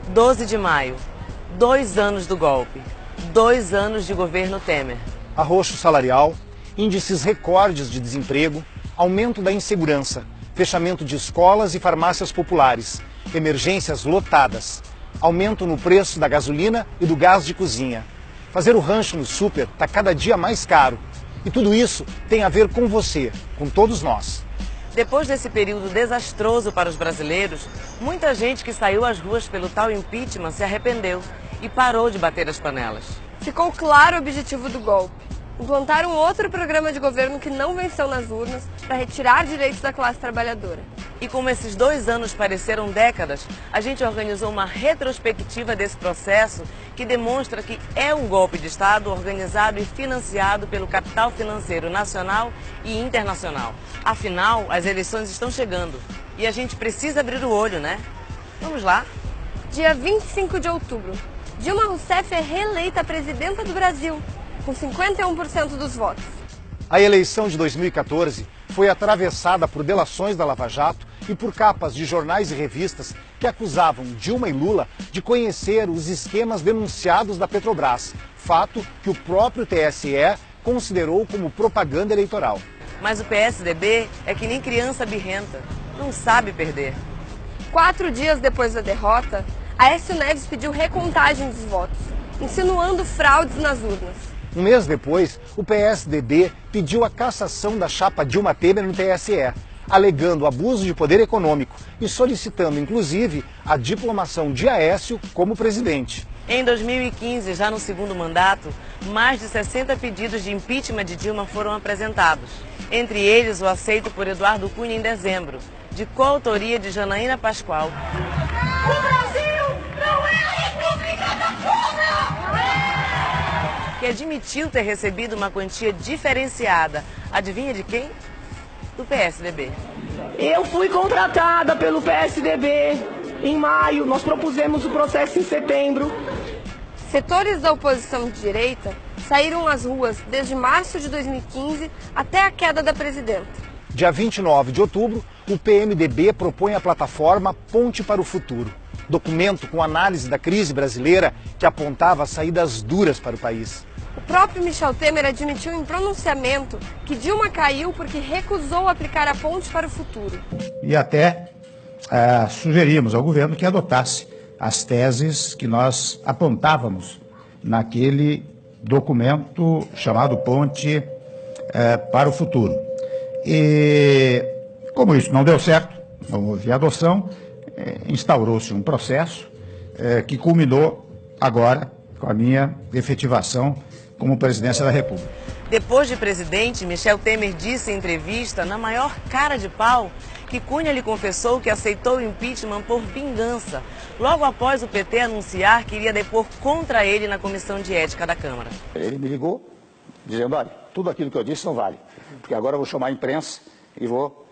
12 de maio, 2 anos do golpe, 2 anos de governo Temer. Arroxo salarial, índices recordes de desemprego, aumento da insegurança, fechamento de escolas e farmácias populares, emergências lotadas, aumento no preço da gasolina e do gás de cozinha. Fazer o rancho no super está cada dia mais caro. E tudo isso tem a ver com você, com todos nós. Depois desse período desastroso para os brasileiros, muita gente que saiu às ruas pelo tal impeachment se arrependeu e parou de bater as panelas. Ficou claro o objetivo do golpe: implantar um outro programa de governo que não venceu nas urnas para retirar direitos da classe trabalhadora. E como esses 2 anos pareceram décadas, a gente organizou uma retrospectiva desse processo que demonstra que é um golpe de Estado organizado e financiado pelo capital financeiro nacional e internacional. Afinal, as eleições estão chegando e a gente precisa abrir o olho, né? Vamos lá? Dia 25 de outubro, Dilma Rousseff é reeleita presidenta do Brasil, com 51% dos votos. A eleição de 2014 foi atravessada por delações da Lava Jato e por capas de jornais e revistas que acusavam Dilma e Lula de conhecer os esquemas denunciados da Petrobras, fato que o próprio TSE considerou como propaganda eleitoral. Mas o PSDB é que nem criança birrenta, não sabe perder. 4 dias depois da derrota, Aécio Neves pediu recontagem dos votos, insinuando fraudes nas urnas. Um mês depois, o PSDB pediu a cassação da chapa Dilma Temer no TSE, alegando abuso de poder econômico e solicitando, inclusive, a diplomação de Aécio como presidente. Em 2015, já no segundo mandato, mais de 60 pedidos de impeachment de Dilma foram apresentados. Entre eles, o aceito por Eduardo Cunha em dezembro, de coautoria de Janaína Pascoal. O Brasil não é a República da Porra! Que admitiu ter recebido uma quantia diferenciada. Adivinha de quem? Do PSDB. Eu fui contratada pelo PSDB em maio, nós propusemos o processo em setembro. Setores da oposição de direita saíram às ruas desde março de 2015 até a queda da presidenta. Dia 29 de outubro, o PMDB propõe a plataforma Ponte para o Futuro, documento com análise da crise brasileira que apontava saídas duras para o país. O próprio Michel Temer admitiu em pronunciamento que Dilma caiu porque recusou aplicar a ponte para o futuro. E até sugerimos ao governo que adotasse as teses que nós apontávamos naquele documento chamado Ponte para o Futuro. E como isso não deu certo, não houve adoção, instaurou-se um processo que culminou agora com a minha efetivação como presidência da República. Depois de presidente, Michel Temer disse em entrevista, na maior cara de pau, que Cunha lhe confessou que aceitou o impeachment por vingança, logo após o PT anunciar que iria depor contra ele na Comissão de Ética da Câmara. Ele me ligou dizendo, olha, tudo aquilo que eu disse não vale, porque agora eu vou chamar a imprensa e vou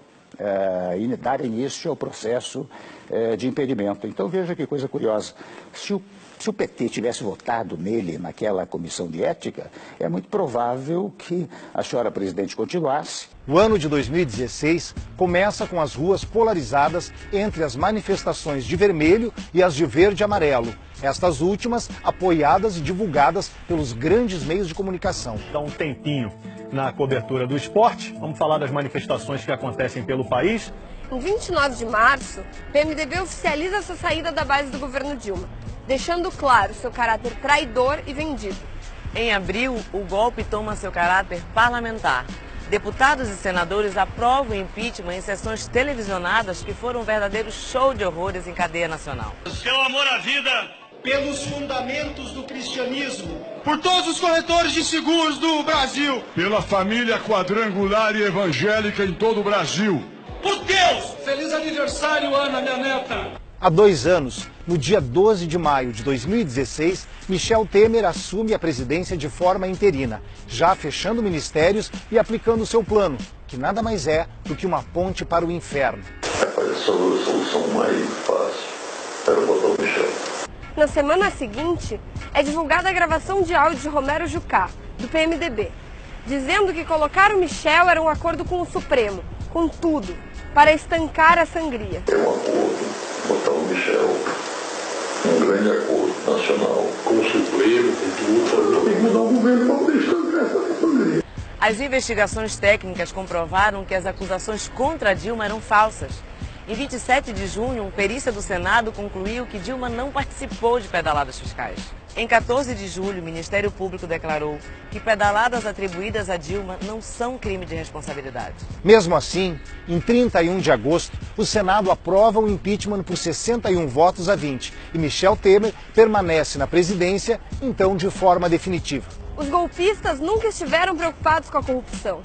dar início ao processo de impedimento. Então veja que coisa curiosa, se o PT tivesse votado nele naquela comissão de ética, é muito provável que a senhora presidente continuasse. O ano de 2016 começa com as ruas polarizadas entre as manifestações de vermelho e as de verde e amarelo. Estas últimas apoiadas e divulgadas pelos grandes meios de comunicação. Dá um tempinho na cobertura do esporte. Vamos falar das manifestações que acontecem pelo país. Em 29 de março, o PMDB oficializa sua saída da base do governo Dilma, deixando claro seu caráter traidor e vendido. Em abril, o golpe toma seu caráter parlamentar. Deputados e senadores aprovam o impeachment em sessões televisionadas que foram um verdadeiro show de horrores em cadeia nacional. Pelo amor à vida, pelos fundamentos do cristianismo, por todos os corretores de seguros do Brasil, pela família quadrangular e evangélica em todo o Brasil. Por Deus! Feliz aniversário, Ana, minha neta! Há 2 anos, no dia 12 de maio de 2016, Michel Temer assume a presidência de forma interina, já fechando ministérios e aplicando seu plano, que nada mais é do que uma ponte para o inferno. A solução mais fácil era botar o Michel. Na semana seguinte, é divulgada a gravação de áudio de Romero Jucá, do PMDB, dizendo que colocar o Michel era um acordo com o Supremo, com tudo, para estancar a sangria. É um acordo botar o Michel num grande acordo nacional com o Supremo, com tudo. Tem que mudar o governo para poder estancar essa maneira. As investigações técnicas comprovaram que as acusações contra Dilma eram falsas. Em 27 de junho, perícia do Senado concluiu que Dilma não participou de pedaladas fiscais. Em 14 de julho, o Ministério Público declarou que pedaladas atribuídas a Dilma não são crime de responsabilidade. Mesmo assim, em 31 de agosto, o Senado aprova o impeachment por 61 votos a 20 e Michel Temer permanece na presidência, então de forma definitiva. Os golpistas nunca estiveram preocupados com a corrupção.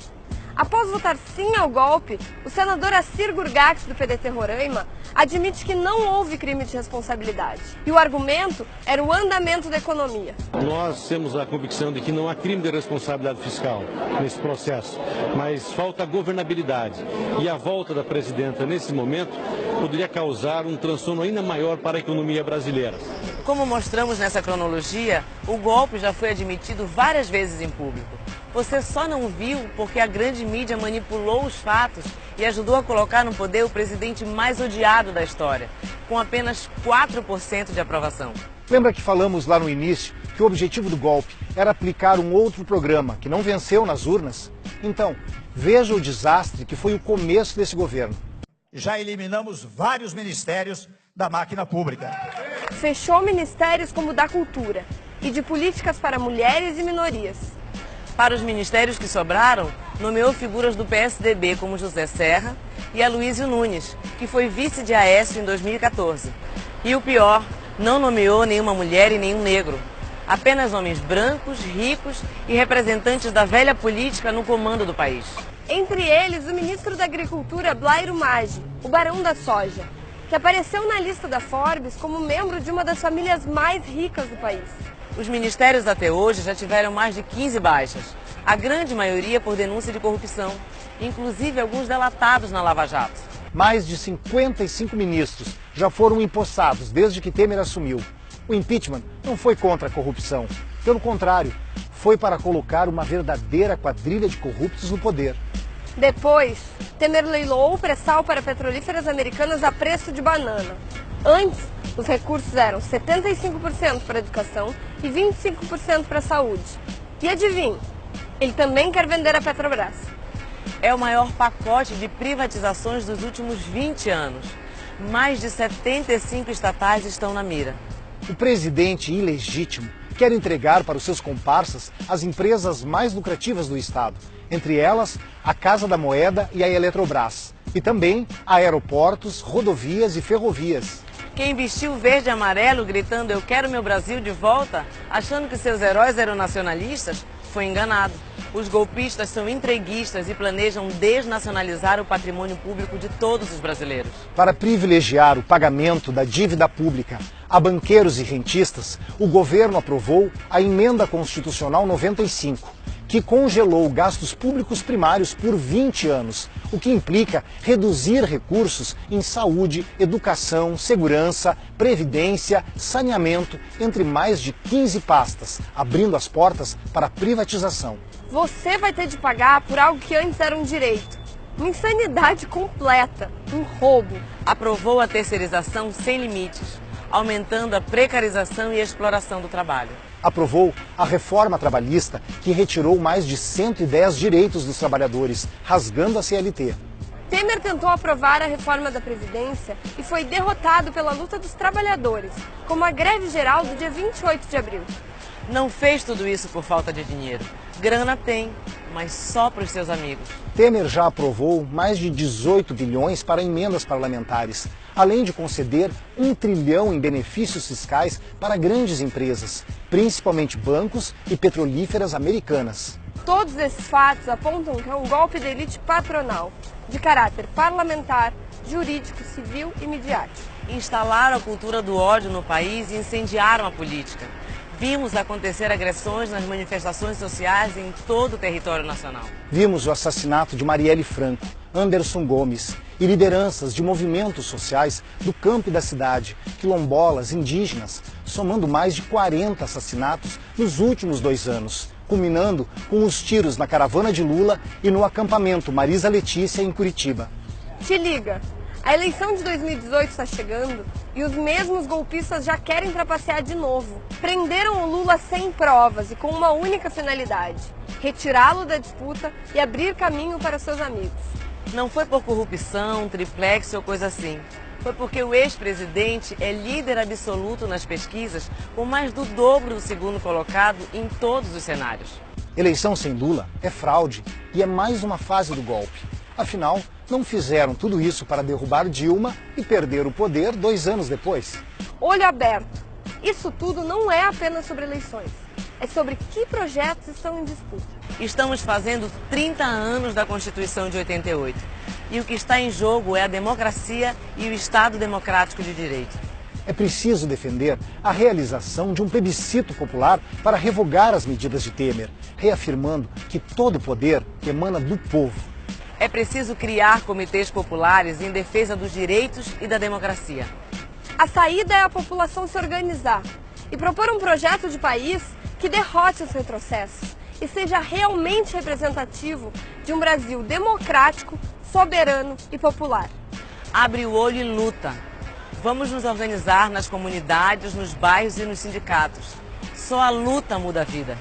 Após votar sim ao golpe, o senador Assir Gurgax, do PDT Roraima, admite que não houve crime de responsabilidade. E o argumento era o andamento da economia. Nós temos a convicção de que não há crime de responsabilidade fiscal nesse processo, mas falta governabilidade. E a volta da presidenta nesse momento poderia causar um transtorno ainda maior para a economia brasileira. Como mostramos nessa cronologia, o golpe já foi admitido várias vezes em público. Você só não viu porque a grande mídia manipulou os fatos e ajudou a colocar no poder o presidente mais odiado da história, com apenas 4% de aprovação. Lembra que falamos lá no início que o objetivo do golpe era aplicar um outro programa que não venceu nas urnas? Então, veja o desastre que foi o começo desse governo. Já eliminamos vários ministérios da máquina pública. Fechou ministérios como o da Cultura e de Políticas para Mulheres e Minorias. Para os ministérios que sobraram, nomeou figuras do PSDB como José Serra e Aloysio Nunes, que foi vice de Aécio em 2014. E o pior, não nomeou nenhuma mulher e nenhum negro. Apenas homens brancos, ricos e representantes da velha política no comando do país. Entre eles, o ministro da Agricultura, Blairo Maggi, o barão da soja, que apareceu na lista da Forbes como membro de uma das famílias mais ricas do país. Os ministérios até hoje já tiveram mais de 15 baixas, a grande maioria por denúncia de corrupção, inclusive alguns delatados na Lava Jato. Mais de 55 ministros já foram empossados desde que Temer assumiu. O impeachment não foi contra a corrupção, pelo contrário, foi para colocar uma verdadeira quadrilha de corruptos no poder. Depois, Temer leiloou o pré-sal para petrolíferas americanas a preço de banana. Antes, os recursos eram 75% para a educação e 25% para a saúde. E adivinhe, ele também quer vender a Petrobras. É o maior pacote de privatizações dos últimos 20 anos. Mais de 75 estatais estão na mira. O presidente ilegítimo quer entregar para os seus comparsas as empresas mais lucrativas do Estado, entre elas a Casa da Moeda e a Eletrobras, e também aeroportos, rodovias e ferrovias. Quem vestiu verde e amarelo gritando "Eu quero meu Brasil de volta", achando que seus heróis eram nacionalistas, foi enganado. Os golpistas são entreguistas e planejam desnacionalizar o patrimônio público de todos os brasileiros. Para privilegiar o pagamento da dívida pública a banqueiros e rentistas, o governo aprovou a Emenda Constitucional 95, que congelou gastos públicos primários por 20 anos, o que implica reduzir recursos em saúde, educação, segurança, previdência, saneamento, entre mais de 15 pastas, abrindo as portas para a privatização. Você vai ter de pagar por algo que antes era um direito. Uma insanidade completa, um roubo. Aprovou a terceirização sem limites, aumentando a precarização e a exploração do trabalho. Aprovou a reforma trabalhista, que retirou mais de 110 direitos dos trabalhadores, rasgando a CLT. Temer tentou aprovar a reforma da Previdência e foi derrotado pela luta dos trabalhadores, como a greve geral do dia 28 de abril. Não fez tudo isso por falta de dinheiro. Grana tem, mas só para os seus amigos. Temer já aprovou mais de 18 bilhões para emendas parlamentares, além de conceder 1 trilhão em benefícios fiscais para grandes empresas, principalmente bancos e petrolíferas americanas. Todos esses fatos apontam que é um golpe de elite patronal, de caráter parlamentar, jurídico, civil e midiático. Instalaram a cultura do ódio no país e incendiaram a política. Vimos acontecer agressões nas manifestações sociais em todo o território nacional. Vimos o assassinato de Marielle Franco, Anderson Gomes e lideranças de movimentos sociais do campo e da cidade, quilombolas, indígenas, somando mais de 40 assassinatos nos últimos 2 anos, culminando com os tiros na caravana de Lula e no acampamento Marisa Letícia, em Curitiba. Te liga! A eleição de 2018 está chegando e os mesmos golpistas já querem trapacear de novo. Prenderam o Lula sem provas e com uma única finalidade: retirá-lo da disputa e abrir caminho para seus amigos. Não foi por corrupção, triplex ou coisa assim. Foi porque o ex-presidente é líder absoluto nas pesquisas, com mais do dobro do segundo colocado em todos os cenários. Eleição sem Lula é fraude e é mais uma fase do golpe. Afinal, não fizeram tudo isso para derrubar Dilma e perder o poder 2 anos depois. Olho aberto. Isso tudo não é apenas sobre eleições. É sobre que projetos estão em disputa. Estamos fazendo 30 anos da Constituição de 88. E o que está em jogo é a democracia e o Estado democrático de direito. É preciso defender a realização de um plebiscito popular para revogar as medidas de Temer, reafirmando que todo o poder emana do povo. É preciso criar comitês populares em defesa dos direitos e da democracia. A saída é a população se organizar e propor um projeto de país que derrote os retrocessos e seja realmente representativo de um Brasil democrático, soberano e popular. Abre o olho e luta. Vamos nos organizar nas comunidades, nos bairros e nos sindicatos. Só a luta muda a vida.